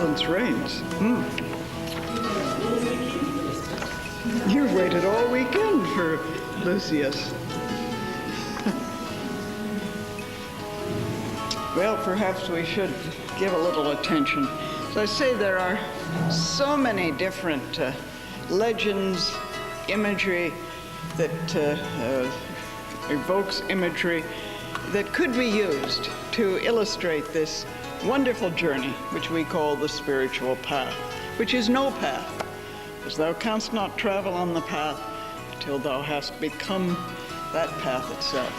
Temperance reigns. You waited all weekend for Lucius. Well, perhaps we should give a little attention. So I say there are so many different legends, imagery that evokes imagery that could be used to illustrate this wonderful journey which we call the spiritual path, which is no path, as thou canst not travel on the path till thou hast become that path itself.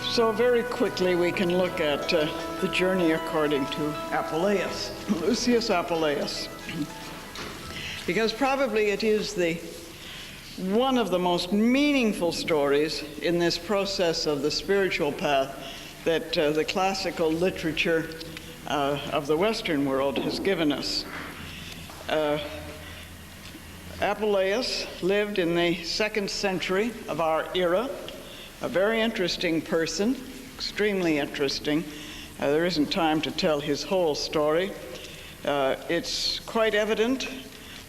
So very quickly we can look at the journey according to Apuleius, Lucius Apuleius, because probably it is one of the most meaningful stories in this process of the spiritual path that the classical literature of the Western world has given us. Apuleius lived in the 2nd century of our era, a very interesting person, extremely interesting. There isn't time to tell his whole story. It's quite evident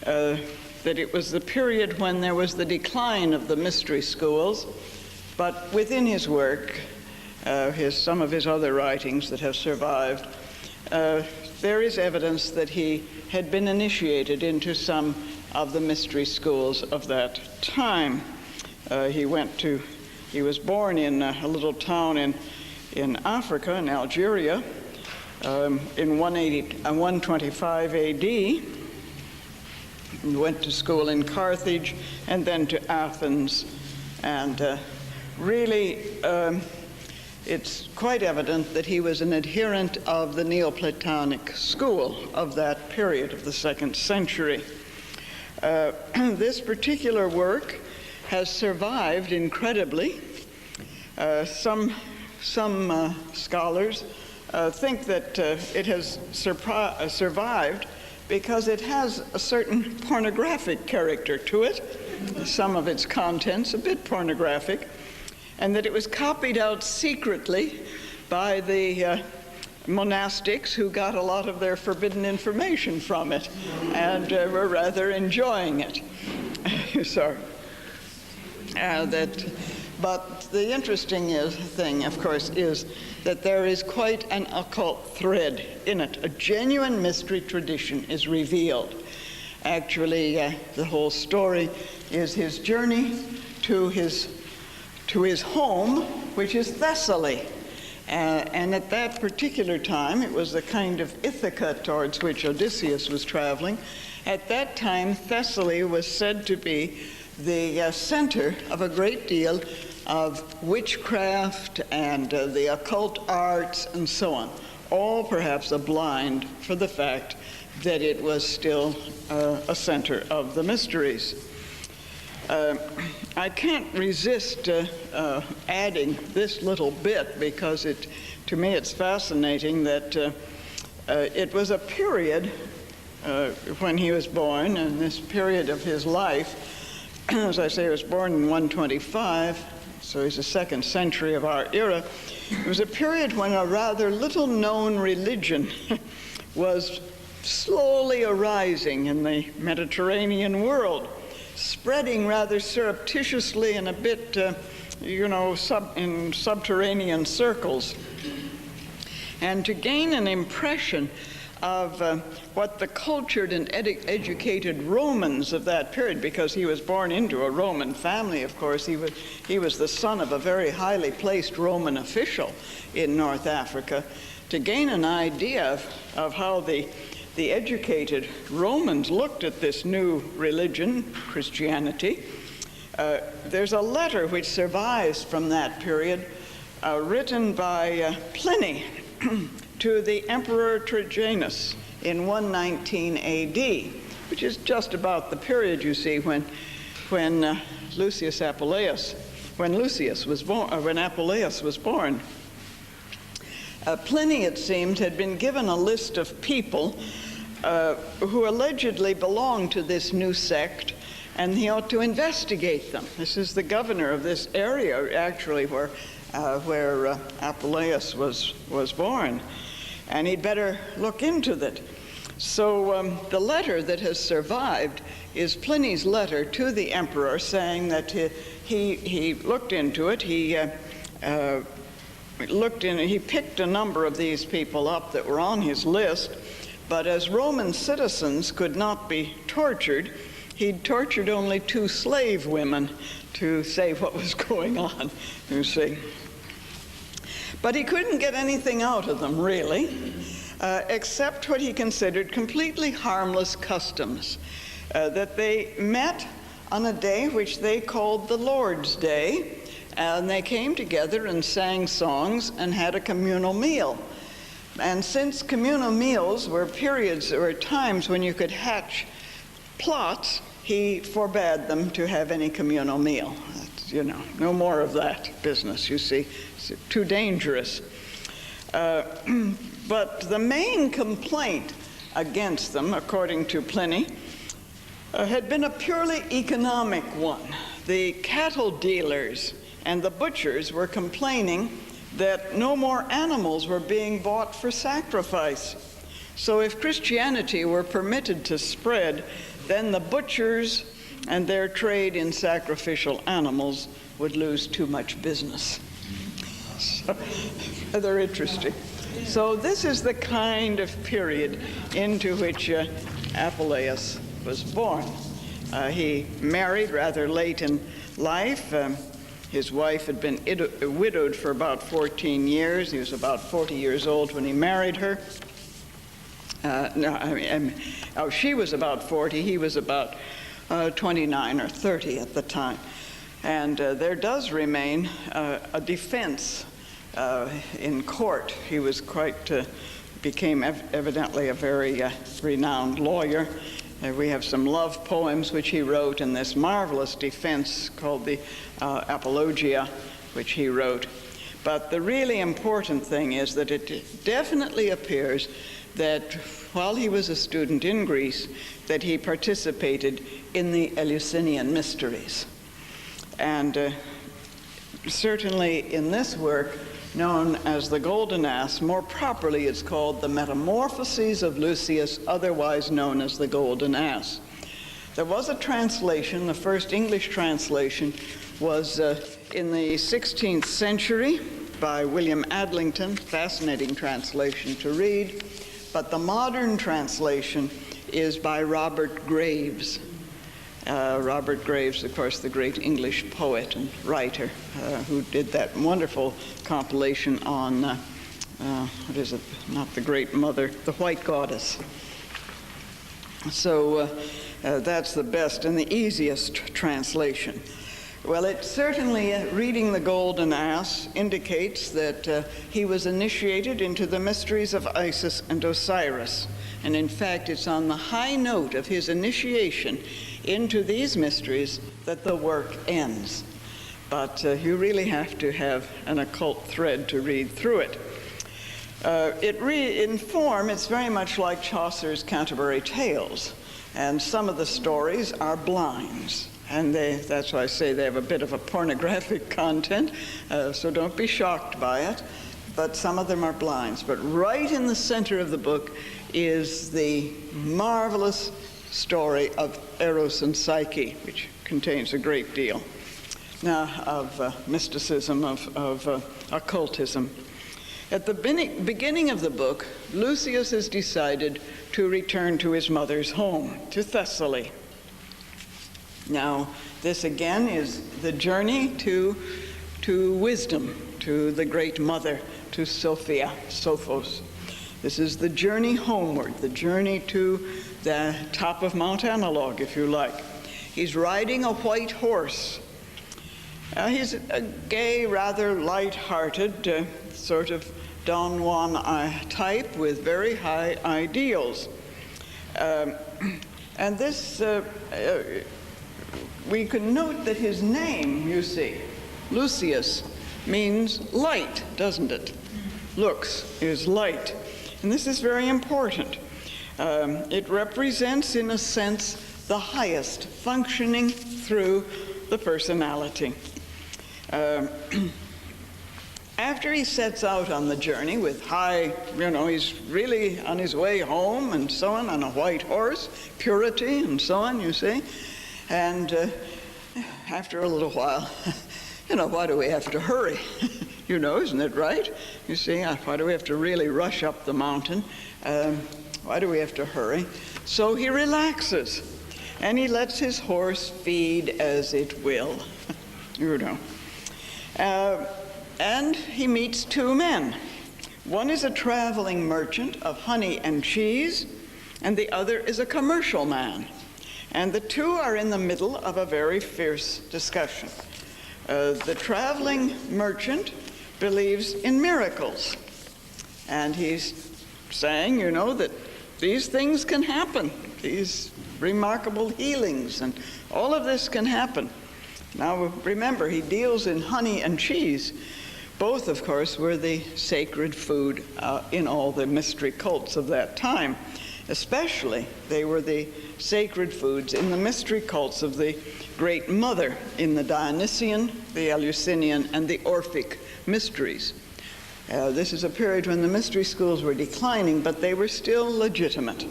that it was the period when there was the decline of the mystery schools, but within his work, some of his other writings that have survived, there is evidence that he had been initiated into some of the mystery schools of that time. He was born in a little town in Africa, in Algeria, in 125 A.D., and went to school in Carthage and then to Athens. And really, it's quite evident that he was an adherent of the Neoplatonic school of that period of the 2nd century. This particular work has survived incredibly. Some scholars think that it has survived because it has a certain pornographic character to it, some of its contents a bit pornographic, and that it was copied out secretly by the monastics who got a lot of their forbidden information from it and were rather enjoying it. Sorry. But the interesting thing, of course, is that there is quite an occult thread in it. A genuine mystery tradition is revealed. Actually, the whole story is his journey to his home, which is Thessaly. And at that particular time, it was the kind of Ithaca towards which Odysseus was traveling. At that time, Thessaly was said to be the center of a great deal of witchcraft and the occult arts and so on, all perhaps a blind for the fact that it was still a center of the mysteries. I can't resist adding this little bit because to me it's fascinating that it was a period when he was born, and this period of his life, as I say, he was born in 125, so he's the 2nd century of our era. It was a period when a rather little-known religion was slowly arising in the Mediterranean world, spreading rather surreptitiously and a bit, in subterranean circles. And to gain an impression of what the cultured and educated Romans of that period, because he was born into a Roman family, of course, he was the son of a very highly placed Roman official in North Africa. To gain an idea of how the educated Romans looked at this new religion, Christianity, there's a letter which survives from that period written by Pliny to the Emperor Trajanus in 119 A.D., which is just about the period, you see, when Lucius was born, when Apuleius was born. Pliny, it seems, had been given a list of people who allegedly belonged to this new sect, and he ought to investigate them. This is the governor of this area, actually, where Apuleius was born. and he'd better look into that. So the letter that has survived is Pliny's letter to the emperor, saying that he looked into it. He he picked a number of these people up that were on his list, but as Roman citizens could not be tortured, he'd tortured only 2 slave women to say what was going on, you see. But he couldn't get anything out of them, really, except what he considered completely harmless customs, that they met on a day which they called the Lord's Day, and they came together and sang songs and had a communal meal. And since communal meals were periods or times when you could hatch plots, he forbade them to have any communal meal. No more of that business, you see. It's too dangerous. But the main complaint against them, according to Pliny, had been a purely economic one. The cattle dealers and the butchers were complaining that no more animals were being bought for sacrifice. So if Christianity were permitted to spread, then the butchers and their trade in sacrificial animals would lose too much business. So, rather interesting. So this is the kind of period into which Apuleius was born. He married rather late in life. His wife had been widowed for about 14 years. He was about 40 years old when he married her. She was about 40. He was about 29 or 30 at the time. And there does remain a defense in court. He was became evidently a very renowned lawyer. We have some love poems which he wrote in this marvelous defense called the Apologia, which he wrote. But the really important thing is that it definitely appears that while he was a student in Greece, that he participated in the Eleusinian mysteries. And certainly in this work, known as the Golden Ass, more properly it's called the Metamorphoses of Lucius, otherwise known as the Golden Ass. There was a translation, the first English translation was in the 16th century by William Adlington, fascinating translation to read, but the modern translation is by Robert Graves. Robert Graves, of course, the great English poet and writer who did that wonderful compilation on, what is it, not the Great Mother, the White Goddess. So that's the best and the easiest translation. Well, it certainly, reading the Golden Ass indicates that he was initiated into the mysteries of Isis and Osiris. And in fact, it's on the high note of his initiation into these mysteries that the work ends. But you really have to have an occult thread to read through it. In form, it's very much like Chaucer's Canterbury Tales, and some of the stories are blinds. And that's why I say they have a bit of a pornographic content, so don't be shocked by it. But some of them are blinds. But right in the center of the book is the marvelous story of Eros and Psyche, which contains a great deal now of mysticism, of occultism. At the beginning of the book, Lucius has decided to return to his mother's home, to Thessaly. Now, this again is the journey to wisdom, to the great mother, to Sophia, Sophos. This is the journey homeward, the journey to the top of Mount Analog, if you like. He's riding a white horse. He's a gay, rather light-hearted, sort of Don Juan type with very high ideals. And this, we can note that his name, you see, Lucius, means light, doesn't it? Lux is light. And this is very important. It represents, in a sense, the highest functioning through the personality. After he sets out on the journey with he's really on his way home and so on a white horse, purity and so on, you see. And after a little while, why do we have to hurry? Isn't it right? You see, why do we have to really rush up the mountain? Why do we have to hurry? So he relaxes, and he lets his horse feed as it will, And he meets two men. One is a traveling merchant of honey and cheese, and the other is a commercial man. And the two are in the middle of a very fierce discussion. The traveling merchant believes in miracles, and he's saying, that these things can happen, these remarkable healings, and all of this can happen. Now, remember, he deals in honey and cheese. Both, of course, were the sacred food in all the mystery cults of that time. Especially, they were the sacred foods in the mystery cults of the Great Mother in the Dionysian, the Eleusinian, and the Orphic mysteries. This is a period when the mystery schools were declining, but they were still legitimate.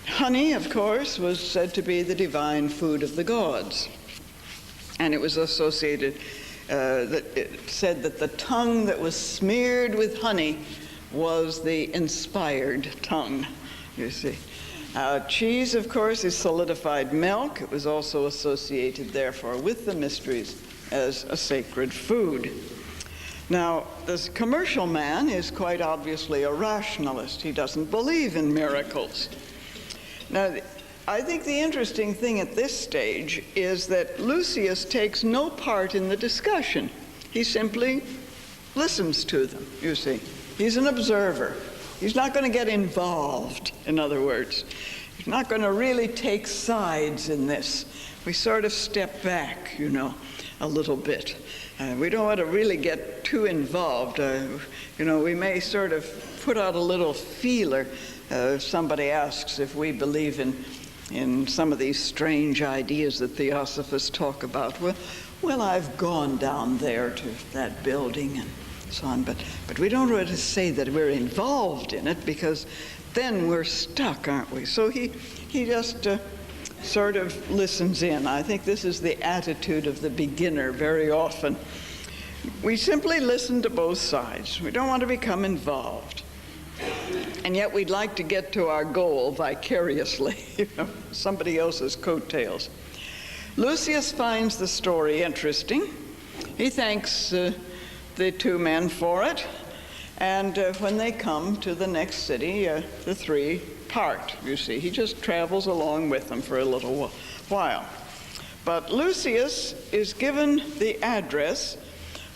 Honey, of course, was said to be the divine food of the gods. And it was associated, it said that the tongue that was smeared with honey was the inspired tongue, you see. Cheese, of course, is solidified milk. It was also associated, therefore, with the mysteries as a sacred food. Now, this commercial man is quite obviously a rationalist. He doesn't believe in miracles. Now, I think the interesting thing at this stage is that Lucius takes no part in the discussion. He simply listens to them, you see. He's an observer. He's not going to get involved, in other words. He's not going to really take sides in this. We sort of step back, a little bit. We don't want to really get too involved. We may sort of put out a little feeler if somebody asks if we believe in some of these strange ideas that Theosophists talk about. Well, I've gone down there to that building and so on, but we don't want to say that we're involved in it, because then we're stuck, aren't we? So he just sort of listens in. I think this is the attitude of the beginner very often. We simply listen to both sides. We don't want to become involved. And yet we'd like to get to our goal vicariously, somebody else's coattails. Lucius finds the story interesting. He thanks the two men for it. And when they come to the next city, the three part, you see. He just travels along with them for a little while. But Lucius is given the address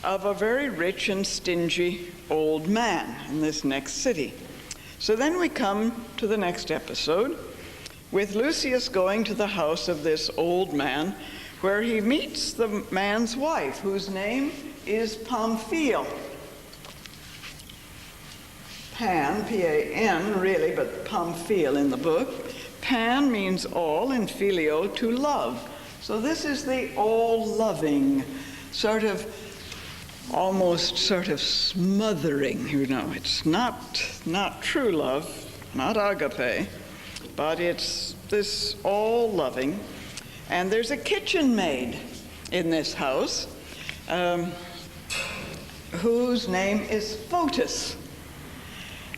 of a very rich and stingy old man in this next city. So then we come to the next episode, with Lucius going to the house of this old man, where he meets the man's wife, whose name is Pamphile. Pan, P-A-N, really, but Pamphile in the book. Pan means all, and phileo, to love. So this is the all-loving, almost smothering, It's not true love, not agape, but it's this all-loving. And there's a kitchen maid in this house whose name is Photis.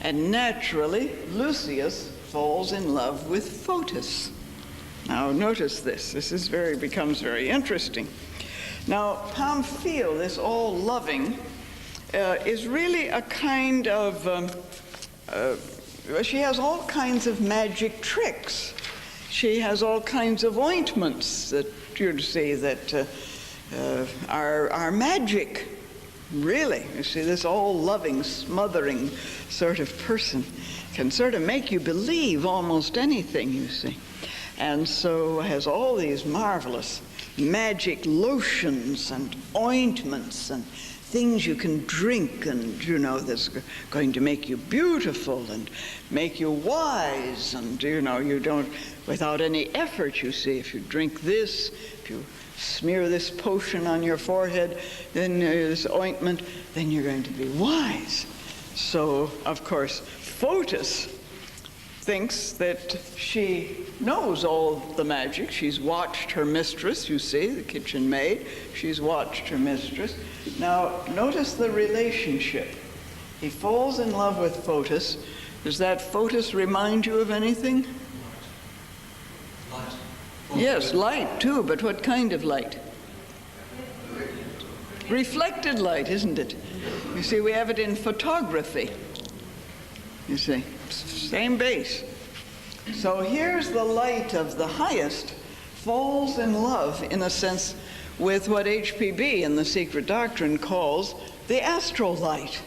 And naturally, Lucius falls in love with Photis. Now notice this. This becomes very interesting. Now, Pamphile, this all-loving, is really a kind of, she has all kinds of magic tricks. She has all kinds of ointments that you'd see that are magic, really. You see, this all-loving, smothering sort of person can sort of make you believe almost anything, you see. And so has all these marvelous magic lotions and ointments and things you can drink, and that's going to make you beautiful and make you wise, and you don't, without any effort, you see, if you drink this, if you smear this potion on your forehead, then this ointment, then you're going to be wise. So, of course, Photis thinks that she knows all the magic. She's watched her mistress, you see, the kitchen maid. She's watched her mistress. Now, notice the relationship. He falls in love with Photis. Does that Photis remind you of anything? Light. Yes, light too, but what kind of light? Reflected light, isn't it? You see, we have it in photography. You see, same base. So here's the light of the highest falls in love, in a sense, with what HPB in The Secret Doctrine calls the astral light,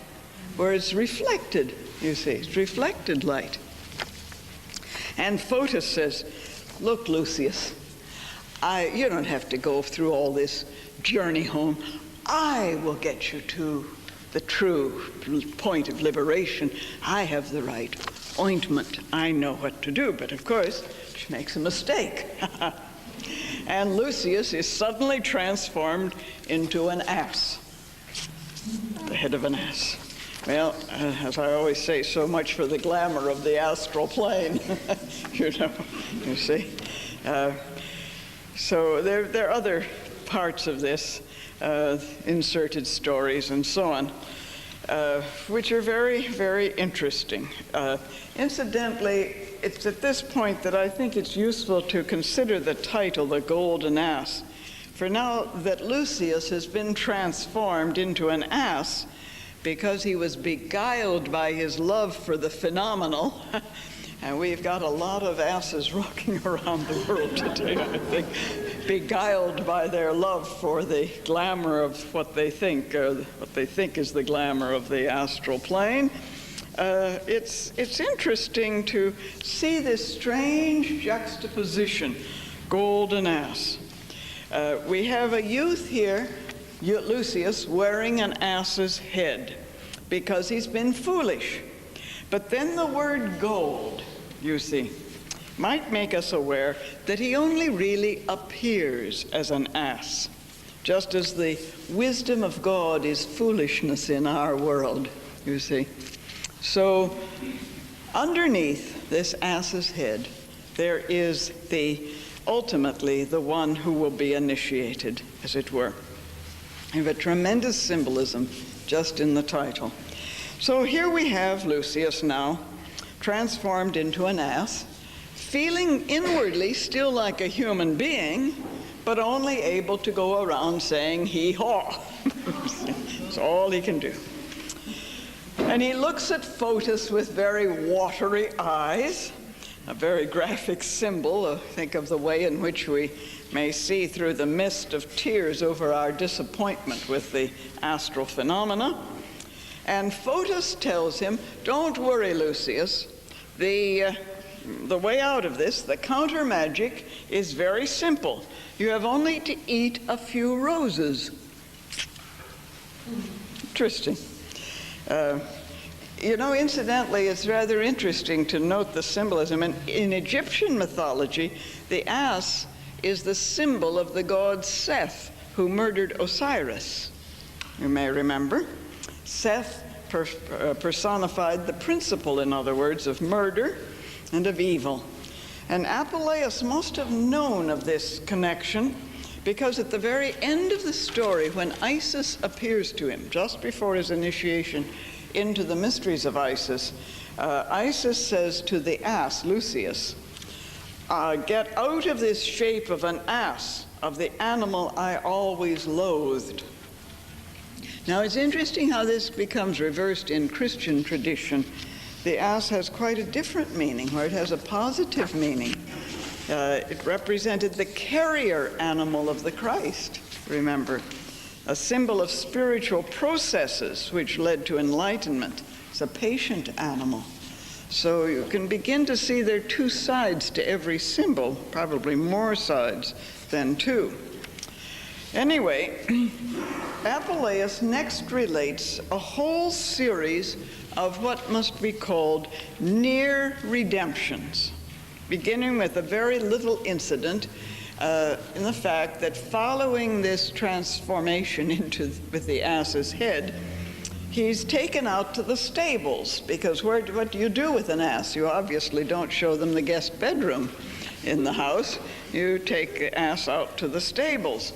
where it's reflected, you see, it's reflected light. And Photis says, look, Lucius, you don't have to go through all this journey home. I will get you to the true point of liberation. I have the right ointment. I know what to do. But of course, she makes a mistake. And Lucius is suddenly transformed into an ass, the head of an ass. Well, as I always say, so much for the glamour of the astral plane, you see. So there are other parts of this, inserted stories and so on, which are very, very interesting. Incidentally, it's at this point that I think it's useful to consider the title, The Golden Ass. For now that Lucius has been transformed into an ass because he was beguiled by his love for the phenomenal, and we've got a lot of asses walking around the world today, I think, beguiled by their love for the glamour of what they think is the glamour of the astral plane. It's interesting to see this strange juxtaposition, golden ass. We have a youth here, Lucius, wearing an ass's head because he's been foolish. But then the word gold, you see, might make us aware that he only really appears as an ass, just as the wisdom of God is foolishness in our world, you see. So underneath this ass's head, there is ultimately the one who will be initiated, as it were. We have a tremendous symbolism just in the title. So here we have Lucius now, transformed into an ass, feeling inwardly still like a human being, but only able to go around saying hee-haw. That's all he can do. And he looks at Photis with very watery eyes, a very graphic symbol. Think of the way in which we may see through the mist of tears over our disappointment with the astral phenomena. And Photis tells him, don't worry, Lucius. The way out of this, the counter magic, is very simple. You have only to eat a few roses. Interesting. Incidentally, it's rather interesting to note the symbolism. In Egyptian mythology, the ass is the symbol of the god Seth, who murdered Osiris. You may remember. Seth personified the principle, in other words, of murder and of evil. And Apuleius must have known of this connection, because at the very end of the story, when Isis appears to him, just before his initiation into the mysteries of Isis, Isis says to the ass, Lucius, get out of this shape of an ass, of the animal I always loathed. Now, it's interesting how this becomes reversed in Christian tradition. The ass has quite a different meaning, where it has a positive meaning. It represented the carrier animal of the Christ, remember, a symbol of spiritual processes which led to enlightenment. It's a patient animal. So you can begin to see there are two sides to every symbol, probably more sides than two. Anyway, Apuleius next relates a whole series of what must be called near redemptions, beginning with a very little incident in the fact that following this transformation with the ass's head, he's taken out to the stables, because what do you do with an ass? You obviously don't show them the guest bedroom in the house. You take the ass out to the stables.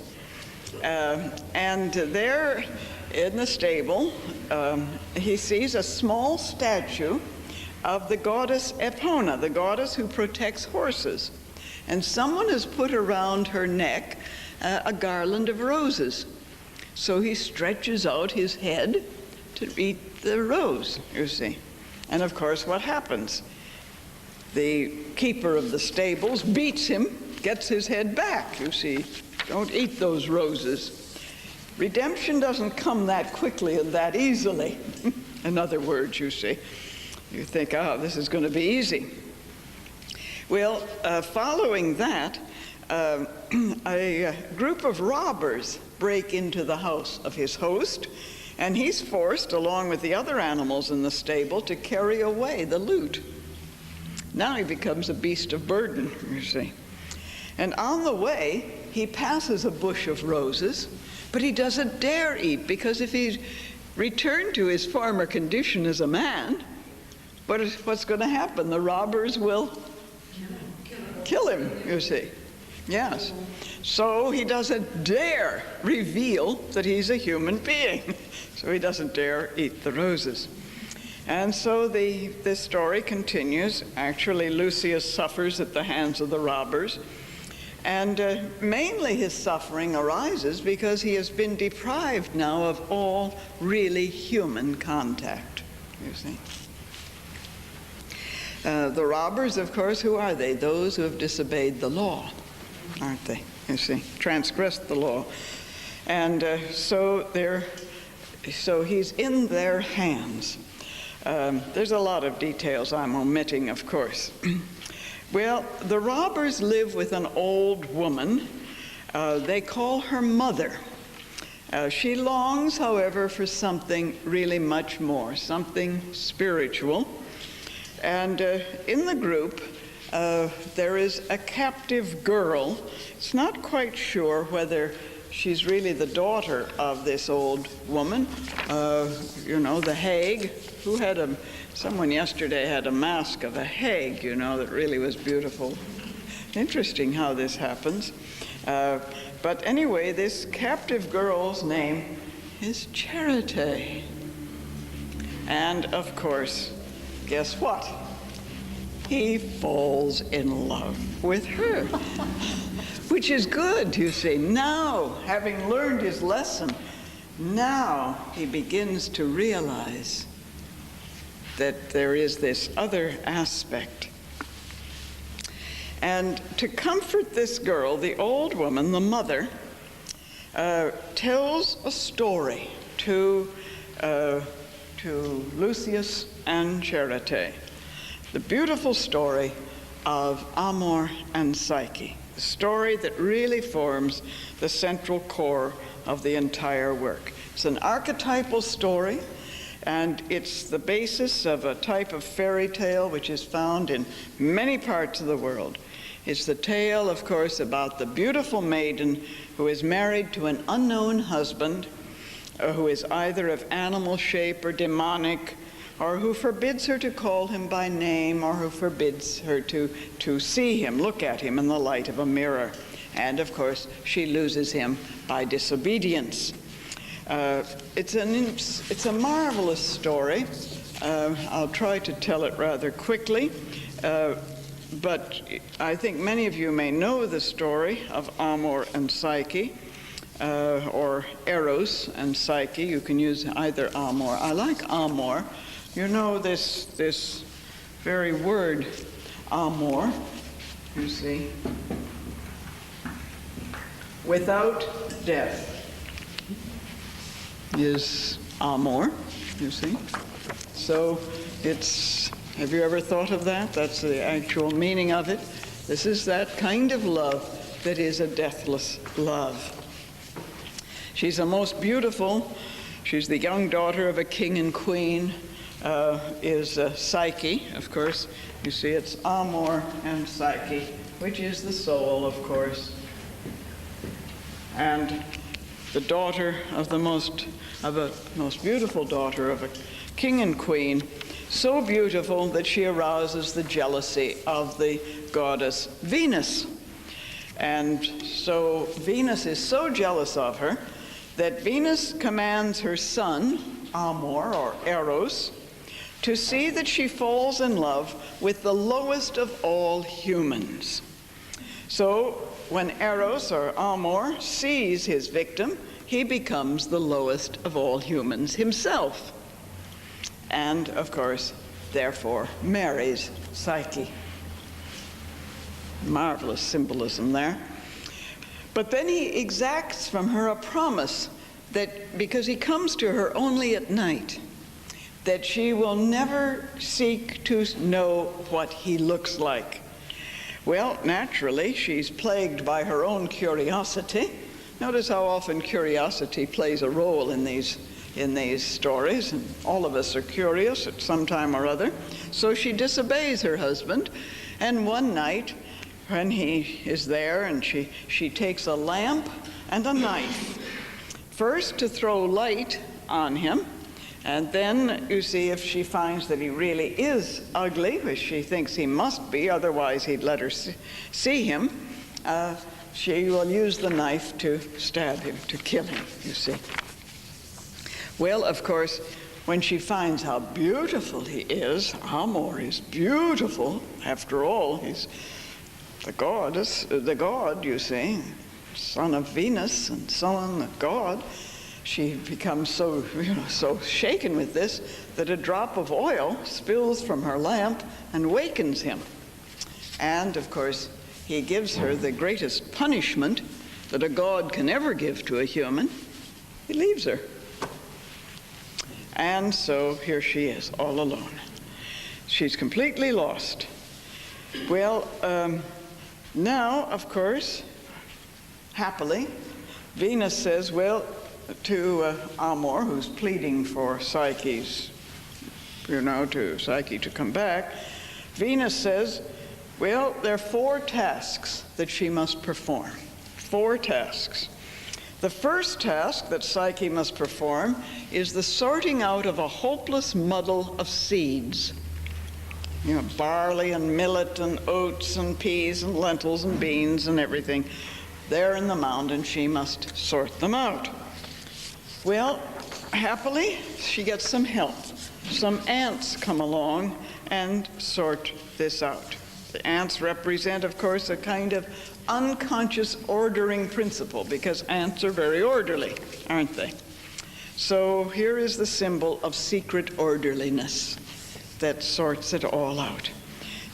And there in the stable, he sees a small statue of the goddess Epona, the goddess who protects horses. And someone has put around her neck a garland of roses. So he stretches out his head to eat the rose, you see. And of course, what happens? The keeper of the stables beats him, gets his head back, you see. Don't eat those roses. Redemption doesn't come that quickly and that easily. In other words, you see. You think, oh, this is going to be easy. Well, following that, a group of robbers break into the house of his host, and he's forced, along with the other animals in the stable, to carry away the loot. Now he becomes a beast of burden, you see. And on the way, he passes a bush of roses, but he doesn't dare eat, because if he returned to his former condition as a man, what's going to happen? The robbers will kill him, you see. Yes. So he doesn't dare reveal that he's a human being. So he doesn't dare eat the roses. And so this story continues. Actually, Lucius suffers at the hands of the robbers. And mainly his suffering arises because he has been deprived now of all really human contact, you see. The robbers, of course, who are they? Those who have disobeyed the law, aren't they? You see, transgressed the law. And so he's in their hands. There's a lot of details I'm omitting, of course. Well, the robbers live with an old woman. They call her mother. She longs, however, for something really much more, something spiritual. And in the group, there is a captive girl. It's not quite sure whether she's really the daughter of this old woman. You know, the hag. Someone yesterday had a mask of a hag, you know, that really was beautiful. Interesting how this happens. But anyway, this captive girl's name is Charite. And of course, guess what? He falls in love with her, which is good, you see. Now, having learned his lesson, now he begins to realize that there is this other aspect. And to comfort this girl, the old woman, the mother, tells a story to Lucius and Charite, the beautiful story of Amor and Psyche, the story that really forms the central core of the entire work. It's an archetypal story, and it's the basis of a type of fairy tale which is found in many parts of the world. It's the tale, of course, about the beautiful maiden who is married to an unknown husband, who is either of animal shape or demonic, or who forbids her to call him by name, or who forbids her to see him, look at him in the light of a mirror. And of course, she loses him by disobedience. It's a marvelous story. I'll try to tell it rather quickly, but I think many of you may know the story of Amor and Psyche, or Eros and Psyche. You can use either Amor. I like Amor. You know this very word, Amor, you see, without death is Amor, you see. So have you ever thought of that? That's the actual meaning of it. This is that kind of love that is a deathless love. She's the most beautiful. She's the young daughter of a king and queen, is Psyche, of course. You see, it's Amor and Psyche, which is the soul, of course, and the daughter of a most beautiful daughter of a king and queen, so beautiful that she arouses the jealousy of the goddess Venus. And so Venus is so jealous of her that Venus commands her son, Amor, or Eros, to see that she falls in love with the lowest of all humans. So when Eros, or Amor, sees his victim, he becomes the lowest of all humans himself. And, of course, therefore marries Psyche. Marvelous symbolism there. But then he exacts from her a promise that, because he comes to her only at night, that she will never seek to know what he looks like. Well, naturally, she's plagued by her own curiosity. Notice how often curiosity plays a role in these stories, and all of us are curious at some time or other. So she disobeys her husband, and one night, when he is there, and she takes a lamp and a knife, first to throw light on him, and then, you see, if she finds that he really is ugly, which she thinks he must be, otherwise he'd let her see him, she will use the knife to stab him, to kill him, you see. Well, of course, when she finds how beautiful he is, Amor is beautiful. After all, he's the god, you see, son of Venus and son of God. She becomes so shaken with this that a drop of oil spills from her lamp and wakens him. And, of course, he gives her the greatest punishment that a god can ever give to a human. He leaves her. And so here she is, all alone. She's completely lost. Well, now, of course, happily, Venus says, well, to Amor, who's pleading for Psyche to come back, Venus says, well, there are 4 tasks that she must perform. 4 tasks. The first task that Psyche must perform is the sorting out of a hopeless muddle of seeds. Barley and millet and oats and peas and lentils and beans and everything. There in the mound, and she must sort them out. Well, happily, she gets some help. Some ants come along and sort this out. The ants represent, of course, a kind of unconscious ordering principle, because ants are very orderly, aren't they? So here is the symbol of secret orderliness that sorts it all out.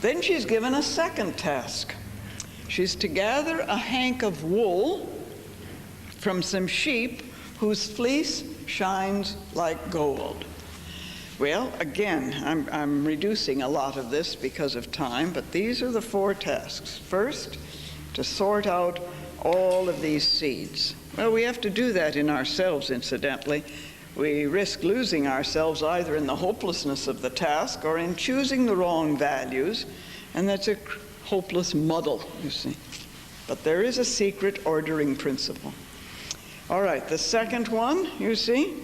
Then she's given a second task. She's to gather a hank of wool from some sheep whose fleece shines like gold. Well, again, I'm reducing a lot of this because of time, but these are the 4 tasks. First, to sort out all of these seeds. Well, we have to do that in ourselves, incidentally. We risk losing ourselves either in the hopelessness of the task or in choosing the wrong values, and that's a hopeless muddle, you see. But there is a secret ordering principle. All right, the second one, you see,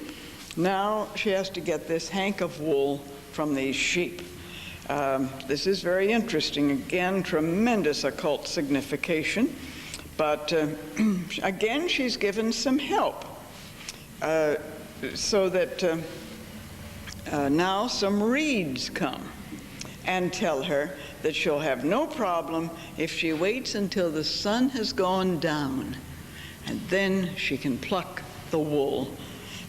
now she has to get this hank of wool from these sheep. This is very interesting. Again, tremendous occult signification. But again, she's given some help so that now some reeds come and tell her that she'll have no problem if she waits until the sun has gone down, and then she can pluck the wool.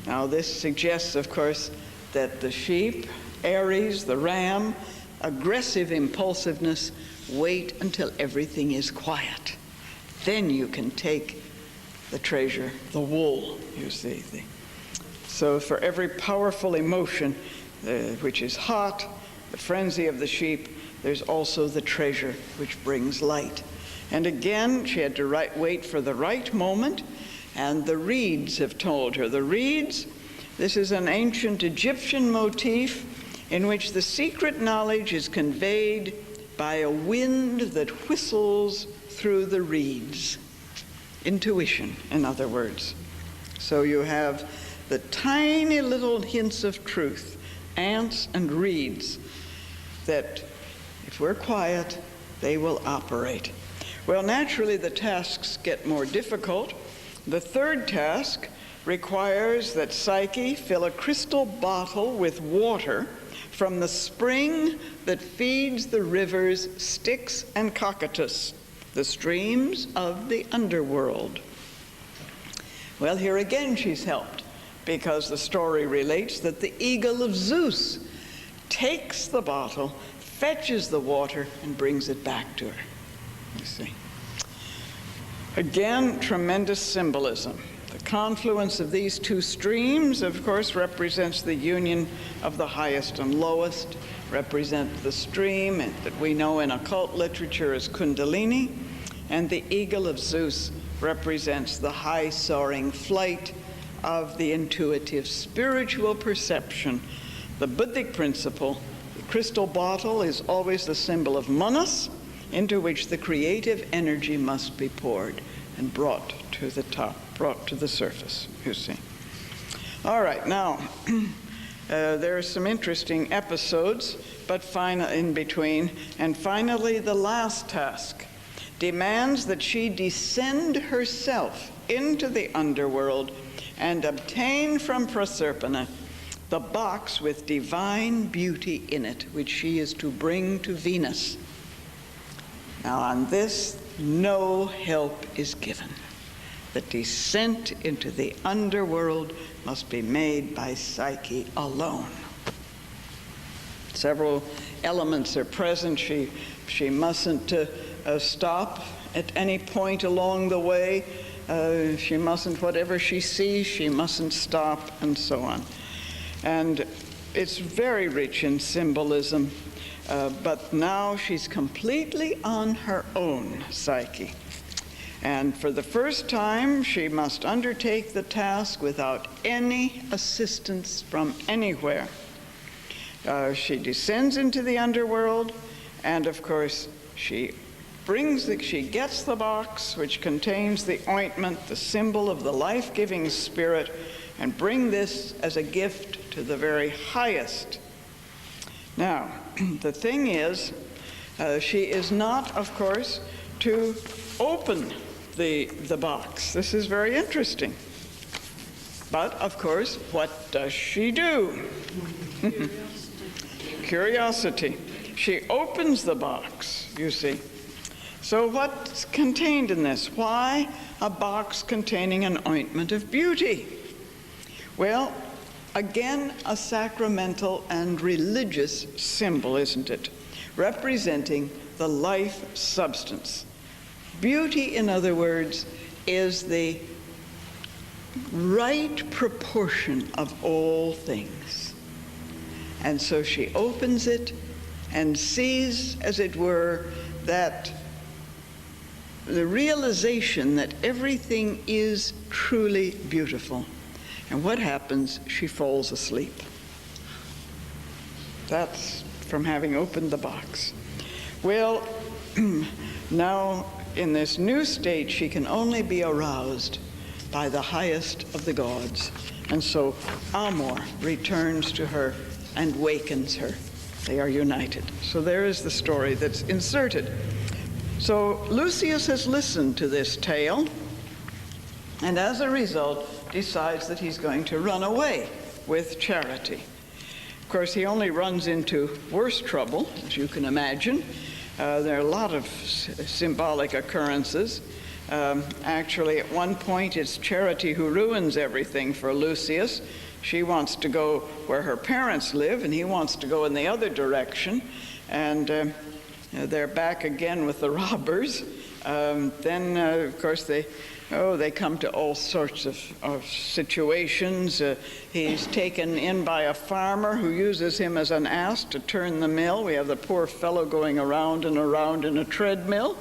Now, this suggests, of course, that the sheep, Aries, the ram, aggressive impulsiveness, wait until everything is quiet. Then you can take the treasure, the wool, you see. So for every powerful emotion, which is hot, the frenzy of the sheep, there's also the treasure which brings light. And again, she had to wait for the right moment, and the reeds have told her. The reeds, this is an ancient Egyptian motif in which the secret knowledge is conveyed by a wind that whistles through the reeds. intuition, in other words. So you have the tiny little hints of truth, ants and reeds, that if we're quiet, they will operate. Well, naturally, the tasks get more difficult. The third task requires that Psyche fill a crystal bottle with water from the spring that feeds the rivers Styx and Cocytus, the streams of the underworld. Well, here again she's helped, because the story relates that the eagle of Zeus takes the bottle, fetches the water, and brings it back to her. You see. Again, tremendous symbolism. The confluence of these two streams, of course, represents the union of the highest and lowest, represent the stream that we know in occult literature as Kundalini, and the eagle of Zeus represents the high soaring flight of the intuitive spiritual perception. The Buddhic principle, the crystal bottle, is always the symbol of manas, into which the creative energy must be poured and brought to the top, brought to the surface, you see. All right, now, there are some interesting episodes, but in between. And finally, the last task demands that she descend herself into the underworld and obtain from Proserpina the box with divine beauty in it, which she is to bring to Venus. Now, on this, no help is given. The descent into the underworld must be made by Psyche alone. Several elements are present. She mustn't stop at any point along the way. She mustn't, whatever she sees, she mustn't stop, and so on. And it's very rich in symbolism. But now she's completely on her own, Psyche. And for the first time, she must undertake the task without any assistance from anywhere. She descends into the underworld, and of course, she gets the box which contains the ointment, the symbol of the life-giving spirit, and bring this as a gift to the very highest. Now, the thing is, she is not, of course, to open the box. This is very interesting. But, of course, what does she do? Curiosity. She opens the box, you see. So what's contained in this? Why a box containing an ointment of beauty? Well, again, a sacramental and religious symbol, isn't it? Representing the life substance. Beauty, in other words, is the right proportion of all things. And so she opens it and sees, as it were, that the realization that everything is truly beautiful. And what happens? She falls asleep. That's from having opened the box. Well, now in this new state, she can only be aroused by the highest of the gods. And so Amor returns to her and wakens her. They are united. So there is the story that's inserted. So Lucius has listened to this tale, and as a result, decides that he's going to run away with Charity. Of course, he only runs into worse trouble, as you can imagine. There are a lot of symbolic occurrences. Actually, at one point, it's Charity who ruins everything for Lucius. She wants to go where her parents live, and he wants to go in the other direction. And they're back again with the robbers. Then, of course, they come to all sorts of situations. He's taken in by a farmer who uses him as an ass to turn the mill. We have the poor fellow going around and around in a treadmill,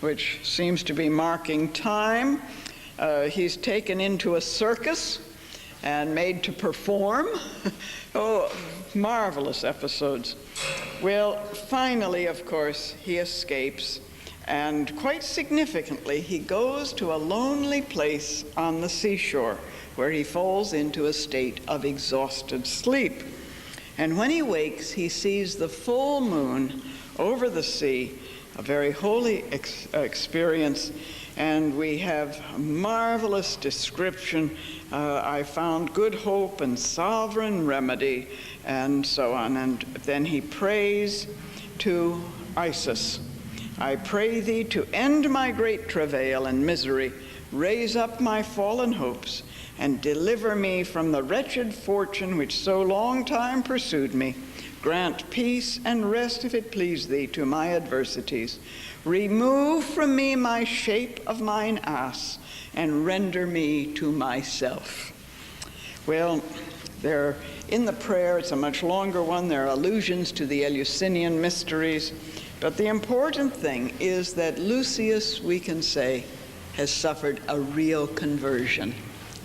which seems to be marking time. He's taken into a circus and made to perform. Oh, marvelous episodes. Well, finally, of course, he escapes. And quite significantly, he goes to a lonely place on the seashore where he falls into a state of exhausted sleep. And when he wakes, he sees the full moon over the sea, a very holy experience. And we have a marvelous description. I found good hope and sovereign remedy, and so on. And then he prays to Isis. I pray thee to end my great travail and misery, raise up my fallen hopes, and deliver me from the wretched fortune which so long time pursued me. Grant peace and rest, if it please thee, to my adversities. Remove from me my shape of mine ass, and render me to myself. Well, there in the prayer, it's a much longer one, there are allusions to the Eleusinian mysteries, but the important thing is that Lucius, we can say, has suffered a real conversion.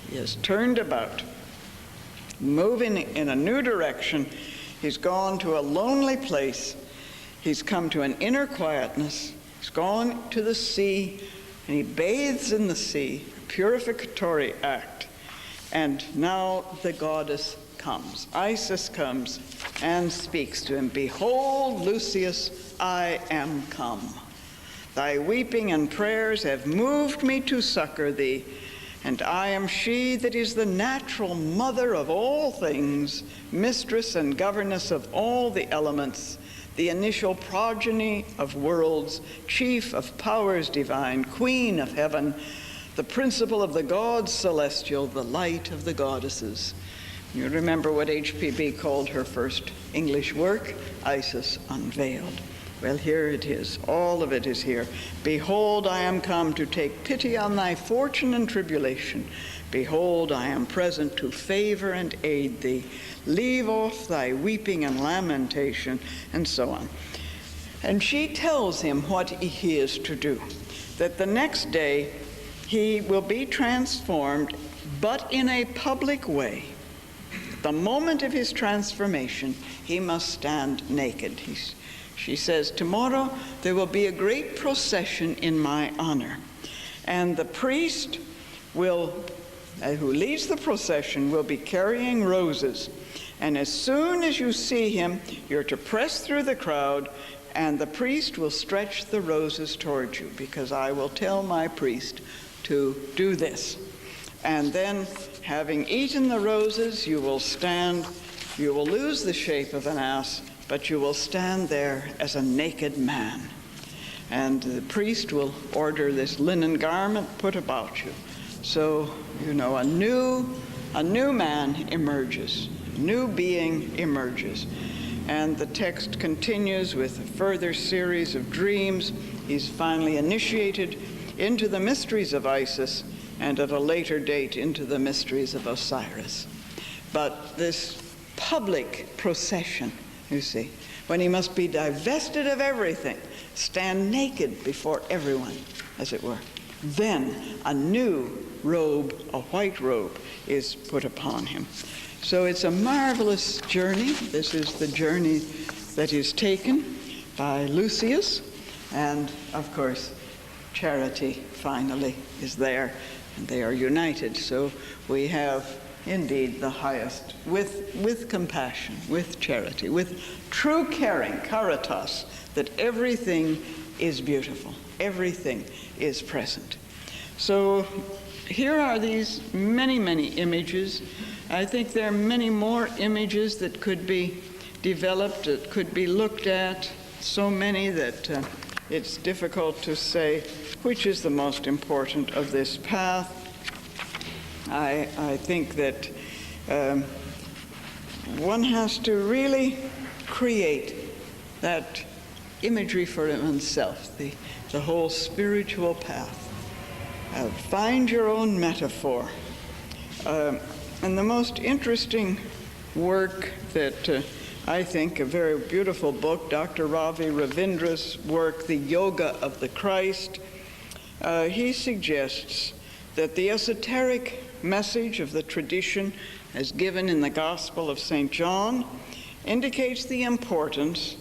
He has turned about, moving in a new direction. He's gone to a lonely place. He's come to an inner quietness. He's gone to the sea, and he bathes in the sea, a purificatory act. And now the goddess comes. Isis comes and speaks to him. Behold, Lucius, I am come. Thy weeping and prayers have moved me to succor thee, and I am she that is the natural mother of all things, mistress and governess of all the elements, the initial progeny of worlds, chief of powers divine, queen of heaven, the principle of the gods celestial, the light of the goddesses. You remember what H.P.B. called her first English work, Isis Unveiled. Well, here it is. All of it is here. Behold, I am come to take pity on thy fortune and tribulation. Behold, I am present to favor and aid thee. Leave off thy weeping and lamentation, and so on. And she tells him what he is to do, that the next day he will be transformed, but in a public way. The moment of his transformation, he must stand naked. She says, tomorrow there will be a great procession in my honor, and the priest who leads the procession will be carrying roses. And as soon as you see him, you're to press through the crowd, and the priest will stretch the roses towards you, because I will tell my priest to do this. And then, having eaten the roses, you will stand, you will lose the shape of an ass, but you will stand there as a naked man. And the priest will order this linen garment put about you. So, a new man emerges, a new being emerges. And the text continues with a further series of dreams. He's finally initiated into the mysteries of Isis, and at a later date into the mysteries of Osiris. But this public procession, you see, when he must be divested of everything, stand naked before everyone, as it were, then a new robe, a white robe, is put upon him. So it's a marvelous journey. This is the journey that is taken by Lucius, and of course, Charity finally is there, and they are united. So we have indeed the highest, with compassion, with charity, with true caring, caritas, that everything is beautiful, everything is present. So here are these many, many images. I think there are many more images that could be developed, that could be looked at, so many that it's difficult to say which is the most important of this path. I think that one has to really create that imagery for oneself, the whole spiritual path. Find your own metaphor. And the most interesting work that I think, a very beautiful book, Dr. Ravi Ravindra's work, The Yoga of the Christ, he suggests that the esoteric message of the tradition as given in the Gospel of St. John indicates the importance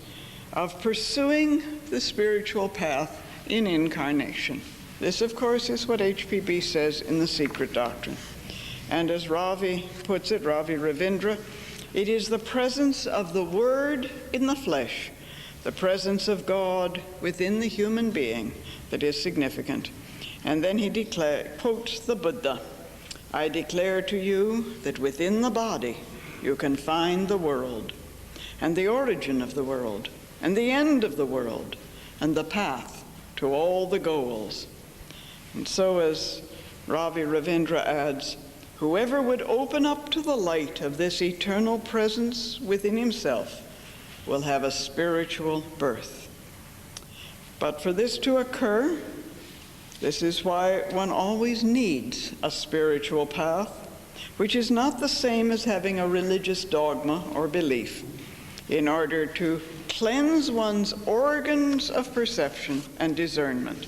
of pursuing the spiritual path in incarnation. This, of course, is what HPB says in The Secret Doctrine. And as Ravi puts it, Ravi Ravindra, it is the presence of the Word in the flesh, the presence of God within the human being that is significant. And then he quotes the Buddha, "I declare to you that within the body you can find the world, and the origin of the world, and the end of the world, and the path to all the goals." And so, as Ravi Ravindra adds, whoever would open up to the light of this eternal presence within himself will have a spiritual birth. But for this to occur, this is why one always needs a spiritual path, which is not the same as having a religious dogma or belief, in order to cleanse one's organs of perception and discernment,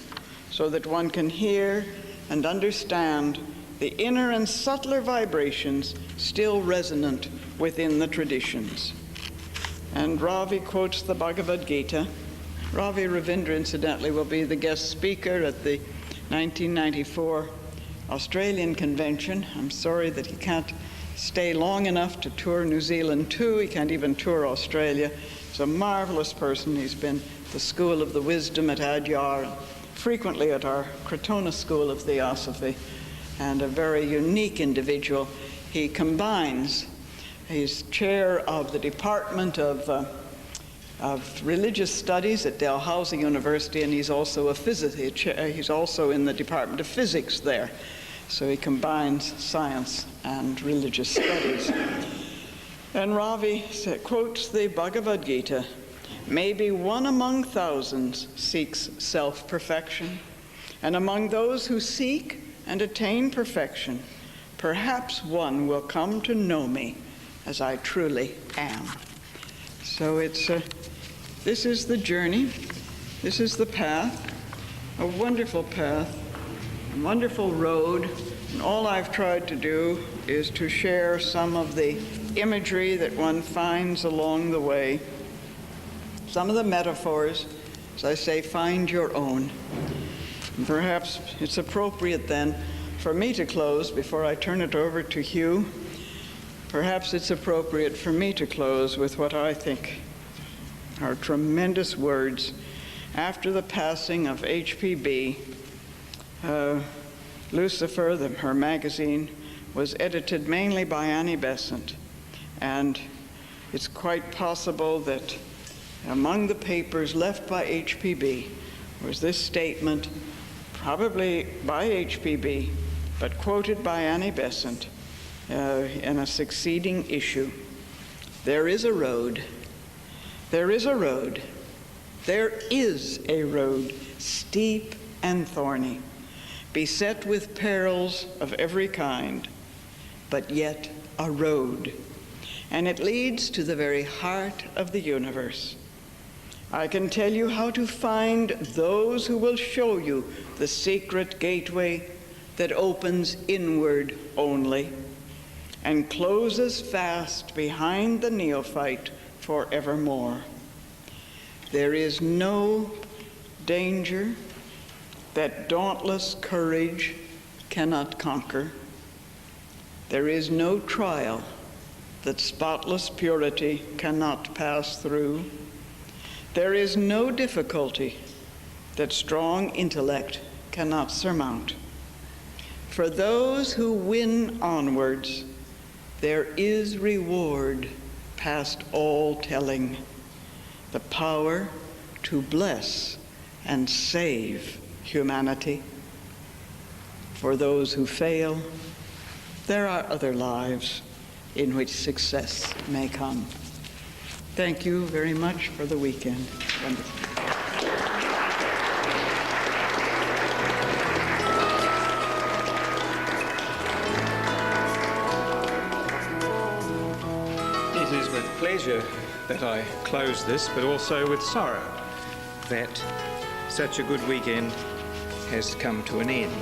so that one can hear and understand the inner and subtler vibrations still resonant within the traditions. And Ravi quotes the Bhagavad Gita. Ravi Ravindra, incidentally, will be the guest speaker at the 1994 Australian Convention. I'm sorry that he can't stay long enough to tour New Zealand too. He can't even tour Australia. He's a marvelous person. He's been at the School of the Wisdom at Adyar, frequently at our Crotona School of Theosophy, and a very unique individual. He combines, he's chair of the Department of Religious Studies at Dalhousie University, and he's also a physicist. He's also in the Department of Physics there. So he combines science and religious studies. And Ravi quotes the Bhagavad Gita, "Maybe one among thousands seeks self-perfection, and among those who seek and attain perfection, perhaps one will come to know me as I truly am." So this is the journey, this is the path, a wonderful path, a wonderful road, and all I've tried to do is to share some of the imagery that one finds along the way, some of the metaphors. As I say, find your own. And perhaps it's appropriate then for me to close before I turn it over to Hugh. Perhaps it's appropriate for me to close with what I think are tremendous words. After the passing of HPB, Lucifer, her magazine, was edited mainly by Annie Besant. And it's quite possible that among the papers left by HPB was this statement, probably by HPB, but quoted by Annie Besant in a succeeding issue. "There is a road. There is a road. There is a road, steep and thorny, beset with perils of every kind, but yet a road, and it leads to the very heart of the universe. I can tell you how to find those who will show you the secret gateway that opens inward only and closes fast behind the neophyte forevermore. There is no danger that dauntless courage cannot conquer. There is no trial that spotless purity cannot pass through. There is no difficulty that strong intellect cannot surmount. For those who win onwards, there is reward past all telling, the power to bless and save humanity. For those who fail, there are other lives in which success may come. Thank you very much for the weekend. Wonderful. It is with pleasure that I close this, but also with sorrow that such a good weekend has come to an end.